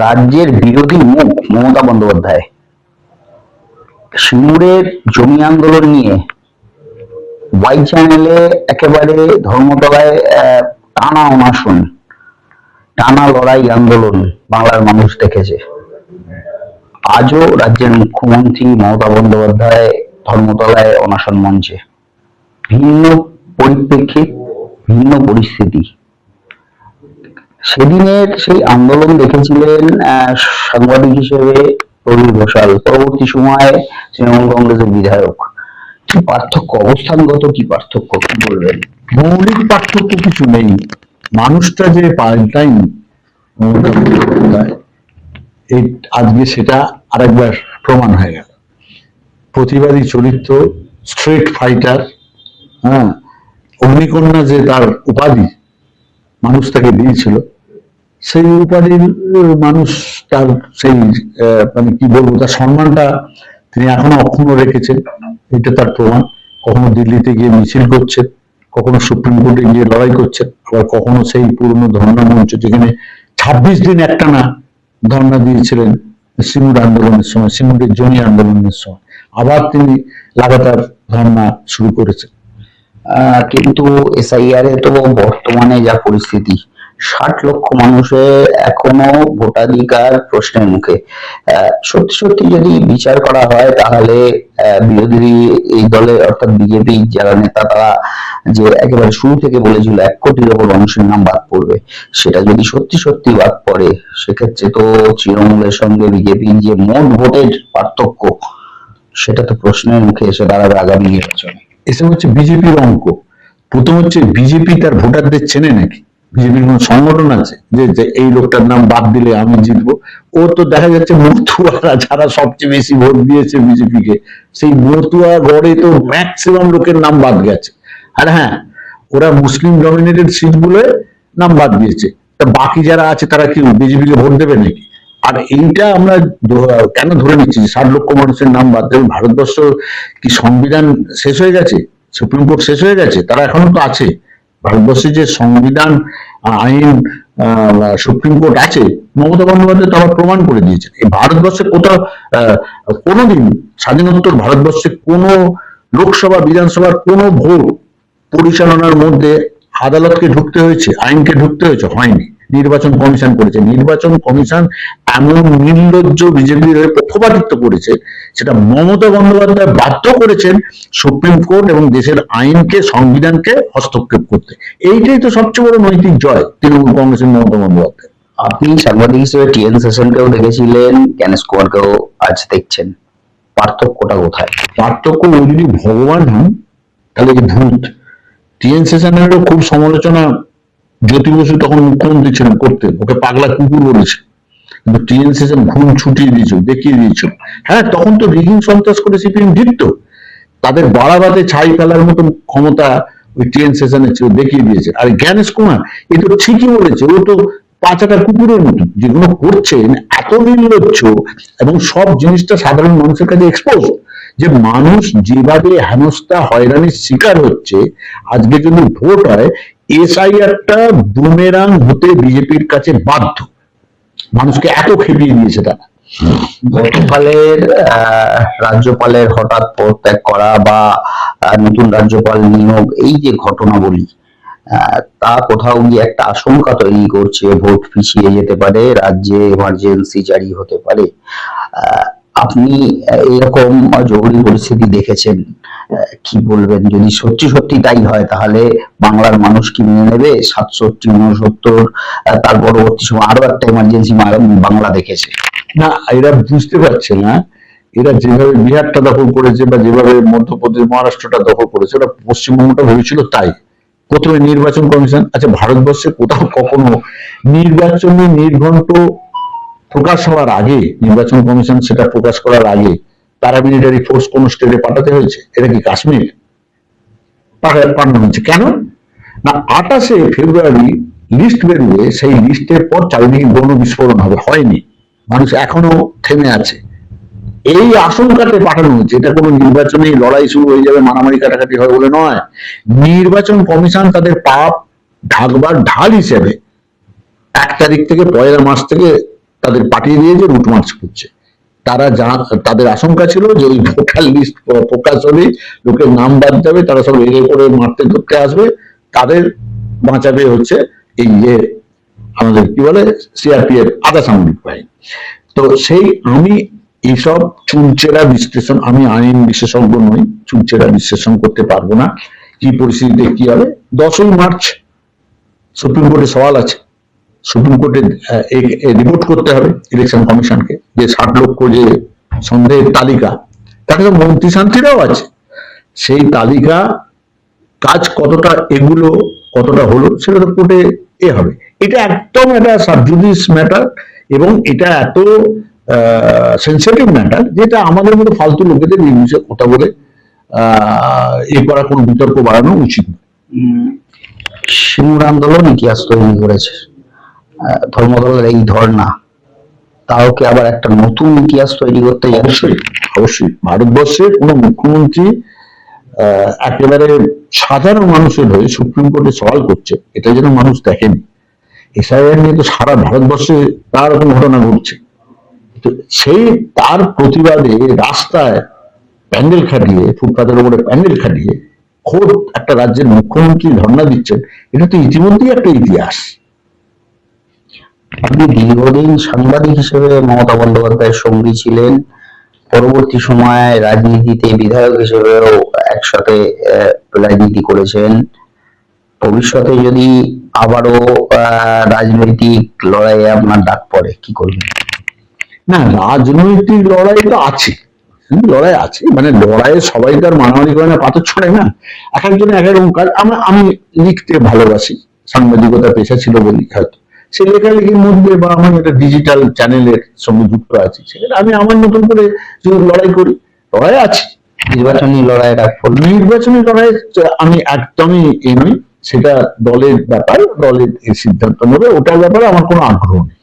রাজ্যের বিরোধী মুখ মমতা বন্দ্যোপাধ্যায় সিঙ্গুরের জমি আন্দোলন নিয়ে ওয়াই চ্যানেলে একেবারে ধর্মতলায় টানা অনশন, টানা লড়াই আন্দোলন বাংলার মানুষ দেখেছে। আজও রাজ্যের মুখ্যমন্ত্রী মমতা বন্দ্যোপাধ্যায় ধর্মতলায় অনশন মঞ্চে। ভিন্ন পরিপ্রেক্ষিত, ভিন্ন পরিস্থিতি। সেদিনের সেই আন্দোলন দেখেছিলেন সাংবাদিক হিসেবে প্রবীর ঘোষাল, পরবর্তী সময়ে তৃণমূল কংগ্রেসের বিধায়ক। কি পার্থক্য, অবস্থানগত কি পার্থক্য, কি বলবেন? মৌলিক পার্থক্য কিছু নেই। মানুষটা যে পাল্টায়নি মমতা বন্দ্যোপাধ্যায়, এই আজকে সেটা আরেকবার প্রমাণ হয়ে গেল। প্রতিবাদী চরিত্র, স্ট্রিট ফাইটার, অগ্নিকন্যা যে তার উপাধি মানুষ তাকে দিয়েছিল, সেই উপাধির মানুষ তার সেই মানে কি বলবো, তার সম্মানটা তিনি এখনো অক্ষুণ্ণ রেখেছেন। এটা তার প্রমাণ। কখনো দিল্লিতে গিয়ে মিছিল করছেন, কখনো সুপ্রিম কোর্টে গিয়ে লড়াই করছেন, আবার কখনো সেই পুরনো ধর্ণা মঞ্চ যেখানে 26 দিন একটানা ধর্ণা দিয়েছিলেন সিঙ্গুর আন্দোলনের সময়, সিঙ্গুরের জমি আন্দোলনের সময়, আবার তিনি লাগাতার ধর্ণা শুরু করেছেন। কিন্তু এসআইআর এ তো বর্তমানে যা পরিস্থিতি, 60 লক্ষ মানুষের এখনো ভোটাধিকার প্রশ্নের মুখে। সত্যি সত্যি যদি বিচার করা হয় তাহলে বিরোধী এই দলের অর্থাৎ বিজেপি যারা নেতা, তারা যে একেবারে শুরু থেকে বলেছিল 1 কোটির ওপর মানুষের নাম বাদ পড়বে, সেটা যদি সত্যি সত্যি বাদ পড়ে, সেক্ষেত্রে তো তৃণমূলের সঙ্গে বিজেপির যে মোট ভোটের পার্থক্য, সেটা তো প্রশ্নের মুখে এসে দাঁড়াবে আগামী নির্বাচনে। এসব হচ্ছে বিজেপির অঙ্ক। প্রথম হচ্ছে বিজেপি তার ভোটারদের চেনে নাকি? বিজেপির কোন সংগঠন আছে যে এই লোকটার নাম বাদ দিলে আমি জিতবো? ও তো দেখা যাচ্ছে মতুয়ারা যারা সবচেয়ে বেশি ভোট দিয়েছে বিজেপিকে, সেই মতুয়া গড়ে তো ম্যাক্সিমাম লোকের নাম বাদ গেছে। আর হ্যাঁ, ওরা মুসলিম ডমিনেটেড সিট গুলো নাম বাদ দিয়েছে, তা বাকি যারা আছে তারা কি বিজেপিকে ভোট দেবে নাকি? আর এইটা আমরা কেন ধরে নিচ্ছি যে 60 লক্ষ মানুষের নাম বাদ দেবে? ভারতবর্ষ কি সংবিধান শেষ হয়ে গেছে? সুপ্রিম কোর্ট শেষ হয়ে গেছে? তারা এখনো তো আছে। ভারতবর্ষে যে সংবিধান, আইন, সুপ্রিম কোর্ট আছে, মমতা বন্দ্যোপাধ্যায় তো আবার প্রমাণ করে দিয়েছেন। এই ভারতবর্ষে কোথাও কোনোদিন স্বাধীনোত্তর ভারতবর্ষে কোন লোকসভা বিধানসভার কোন ভোট পরিচালনার মধ্যে আদালতকে ঢুকতে হয়েছে, আইনকে ঢুকতে হয়েছে? হয়নি। নির্বাচন কমিশন করেছে। নির্বাচন কমিশন এমন নির্লজ্জ বিজেপির হয়ে পক্ষপাতিত্ব করেছে, সেটা মমতা বন্দ্যোপাধ্যায় বাধ্য করেছেন সুপ্রিম কোর্ট এবং দেশের আইনকে, সংবিধানকে হস্তক্ষেপ করতে। এইটাই তো সবচেয়ে বড় নৈতিক জয় তৃণমূল কংগ্রেসের মমতা বন্দ্যোপাধ্যায়। আপনি সাংবাদিক হিসেবে টিএন সেশনকেও দেখেছিলেন, জ্ঞানেশ কুমারকেও আজ দেখছেন, পার্থক্যটা কোথায়? পার্থক্য, ও যদি ভগবান হন তাহলে কি ভূত? টিএন সেশনেরও খুব সমালোচনা জ্যোতি বসু তখন মুখ্যমন্ত্রী ছিলেন করতেন, ওকে পাগলা কুকুর বলেছে, কিন্তু টিএন সেশন ঘুম ছুটিয়ে দিয়েছিল, দেখিয়ে দিয়েছিল। হ্যাঁ, তখন তো রিগিং সন্ত্রাস করে সিপিএম জিততো, তাদের বাড়াবাতে ছাই ফেলার মতো ক্ষমতা ওই টিএন সেশনের ছিল, দেখিয়ে দিয়েছে। আর জ্ঞানেশ কুমার এ তো ঠিকই বলেছে, ও তো পাঁচাটা কুকুরের মতো যেগুলো করছেন, এত নির্লজ্জ, এবং সব জিনিসটা সাধারণ মানুষের কাছে এক্সপোজ, যে মানুষ যেভাবে হেনস্থা হয়রানির শিকার হচ্ছে। আজকে যদি ভোট হয়, এসআইআরটা বুমেরাং হতে বিজেপির কাছে বাধ্য। মানুষকে এত খেপিয়ে দিয়েছে তারা। গতকালের রাজ্যপালের হঠাৎ পদত্যাগ করা বা নতুন রাজ্যপাল নিয়োগ, এই যে ঘটনাবলী, তা কোথাও গিয়ে একটা আশঙ্কা তৈরি করছে, ভোট পিছিয়ে যেতে পারে, রাজ্যে এমার্জেন্সি জারি হতে পারে। আপনি এরকম জরুরি পরিস্থিতি দেখেছেন, কি বলবেন? যদি সত্যি সত্যি তাই হয়, তাহলে বাংলার মানুষ কি মেনে নেবে? 67, 69, তার পরবর্তী সময় আরো একটা এমার্জেন্সি বাংলা দেখেছে। না, এরা বুঝতে পারছে না, এরা যেভাবে বিহারটা দখল করেছে বা যেভাবে মধ্যপ্রদেশ, মহারাষ্ট্রটা দখল করেছে, ওরা পশ্চিমবঙ্গটা ভেবেছিল তাই। প্রথমে নির্বাচন কমিশন, আচ্ছা ভারতবর্ষে কোথাও কখনো নির্বাচনী নির্ঘণ্ট প্রকাশ হওয়ার আগে, নির্বাচন কমিশন সেটা প্রকাশ করার আগে প্যারামিলিটারি ফোর্স কোন স্টেটে পাঠাতে হয়েছে? এটা কি কাশ্মীর? পাঠানো হয়েছে কেন? না, 28শে ফেব্রুয়ারি লিস্ট বেরোবে, সেই লিস্টের পর চারিদিকে গণ বিস্ফোরণ হবে, হয়নি। মানুষ এখনো থেমে আছে। এই আশঙ্কাতে পাঠানো হচ্ছে। এটা কোনো নির্বাচনী লড়াই শুরু হয়ে যাবে, মারামারি কাটাকাটি হয় বলে নয়। নির্বাচন কমিশন তাদের পাপ ঢাকবার ঢাল হিসেবে 1 তারিখ থেকে, 1 মাস থেকে তাদের পাঠিয়ে দিয়েছে রুট মার্চ করছে। তারা তাদের আশঙ্কা ছিল যে ওই ভোটার লিস্ট প্রকাশ হলে লোকের নাম বাদ যাবে, তারা সব এড়ে করে মারতে ধরতে আসবে, তাদের বাঁচাবে হচ্ছে এই যে আমাদের কি বলে সিআরপিএফ, আধা সামরিক বাহিনী। তো সেই আমি এইসব চুলচেরা বিশ্লেষণ, আমি আইন বিশেষজ্ঞ নই, চুলচেরা বিশ্লেষণ করতে পারবো না কি পরিস্থিতিতে কি হবে। 10ই মার্চ সুপ্রিম কোর্টে সওয়াল আছে, সুপ্রিম কোর্টে রিপোর্ট করতে হবে ইলেকশন কমিশনকে যে 60 লক্ষ যে সন্দেহের তালিকা, তাতে তো মন্ত্রী শান্তিরাও আছে, সেই তালিকা কাজ কতটা এগুলো কতটা হলো সেটা তো কোর্টে হবে। এটা একদম একটা সাবজুডিস ম্যাটার এবং এটা এত সেন্সিটিভ ম্যাটার যেটা আমাদের মতো ফালতু লোকেদের এই বিষয়ে কথা বলে করা কোনো বিতর্ক বাড়ানো উচিত নয়। সিঙ্গুর আন্দোলন ইতিহাস তৈরি করেছে, ধর্মদলের এই ধর্ণা তাও কি আবার একটা নতুন ইতিহাস তৈরি করতে যাচ্ছে? অবশ্যই অবশ্যই। ভারতবর্ষের কোনো মুখ্যমন্ত্রী একেবারে সাধারণ মানুষের হয়ে সুপ্রিম কোর্টে সওয়াল করছে, এটা যেন মানুষ দেখেনি। এসআইআর নিয়ে তো সারা ভারতবর্ষে তার রকম ঘটনা ঘটছে, তো সেই তার প্রতিবাদে রাস্তায় প্যান্ডেল খাটিয়ে, ফুটপাতের উপরে প্যান্ডেল খাটিয়ে খোদ একটা রাজ্যের মুখ্যমন্ত্রী ধর্ণা দিচ্ছেন, এটা তো ইতিমধ্যেই একটা ইতিহাস। আপনি দীর্ঘদিন সাংবাদিক হিসেবে মমতা বন্দ্যোপাধ্যায়ের সঙ্গী ছিলেন, পরবর্তী সময়ে রাজনীতিতে বিধায়ক হিসেবেও একসাথে রাজনীতি করেছেন। ভবিষ্যতে যদি আবারও রাজনৈতিক লড়াইয়ে আপনার ডাক পড়ে, কি করবেন? না, রাজনৈতিক লড়াই তো আছে, লড়াই আছে, মানে লড়াইয়ে সবাই তার মারামারি করে না, পাথর ছড়ে না, এক একজনের এক এক রকম কাজ। আমি লিখতে ভালোবাসি, সাংবাদিকতা পেশা ছিল বলি হয়তো, সেই লেখালেখির মধ্যে বা আমার একটা ডিজিটাল চ্যানেলের সঙ্গে যুক্ত আছি, সেখানে আমি আমার মতন করে যদি লড়াই করি, লড়াই আছে। নির্বাচনী লড়াই ডাক পড়লে? নির্বাচনী লড়াই আমি একদমই নই, সেটা দলের ব্যাপার, দলের এই সিদ্ধান্ত নেবে, ওটার ব্যাপারে আমার কোনো আগ্রহ নেই।